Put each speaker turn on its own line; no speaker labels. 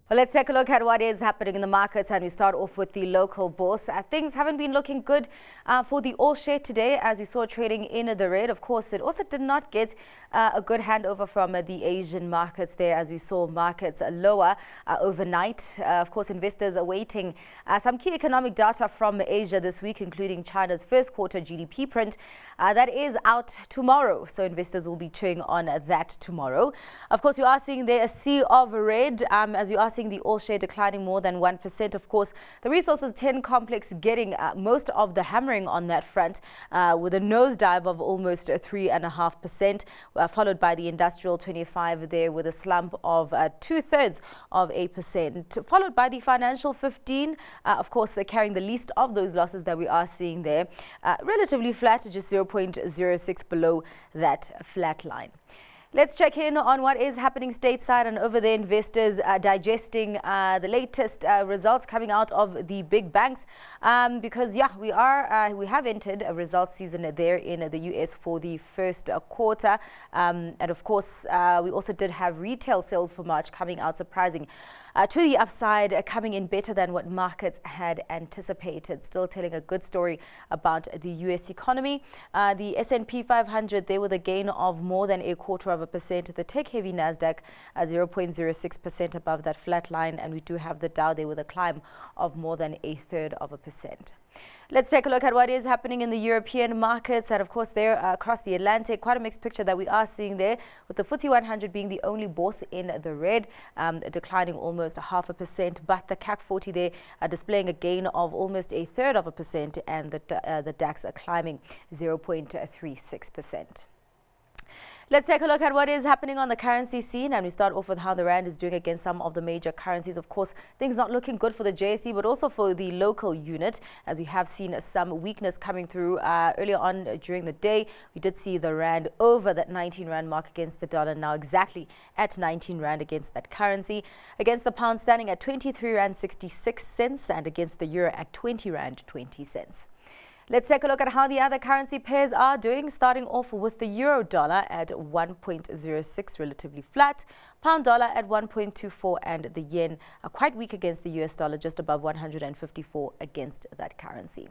Well, let's take a look at what is happening in the markets, and we start off with the local bourse. Things haven't been looking good for the all share today, as we saw trading in the red. Of course, it also did not get a good handover from the Asian markets there, as we saw markets lower overnight. Of course, investors are awaiting some key economic data from Asia this week, including China's first quarter GDP print. That is out tomorrow, so investors will be chewing on that tomorrow. Of course, you are seeing there a sea of red, as you are seeing the all share declining more than 1%. Of course, the resources 10 complex getting most of the hammering on that front, with a nosedive of almost 3.5%, followed by the industrial 25 there with a slump of 2/3 of 8%, followed by the financial 15, of course, carrying the least of those losses that we are seeing there, relatively flat, just 0.06 below that flat line. Let's check in on what is happening stateside, and over there investors digesting the latest results coming out of the big banks, because we have entered a results season there in the US for the first quarter, and of course we also did have retail sales for March coming out surprising to the upside, coming in better than what markets had anticipated. Still telling a good story about the US economy. The S&P 500 there with a gain of more than 0.25%. The tech-heavy Nasdaq 0.06% above that flat line, and we do have the Dow there with a climb of more than 0.33%. Let's take a look at what is happening in the European markets, and of course there across the Atlantic, quite a mixed picture that we are seeing there, with the FTSE 100 being the only bourse in the red, declining almost 0.5%, but the CAC 40 there displaying a gain of almost 0.33%, and the DAX climbing 0.36%. Let's take a look at what is happening on the currency scene, and we start off with how the rand is doing against some of the major currencies. Of course, things not looking good for the JSE, but also for the local unit, as we have seen some weakness coming through earlier on during the day. We did see the rand over that 19 rand mark against the dollar, now exactly at 19 rand against that currency. Against the pound standing at 23 rand 66 cents, and against the euro at 20 rand 20 cents. Let's take a look at how the other currency pairs are doing, starting off with the euro dollar at 1.06, relatively flat, pound dollar at 1.24, and the yen are quite weak against the US dollar, just above 154 against that currency.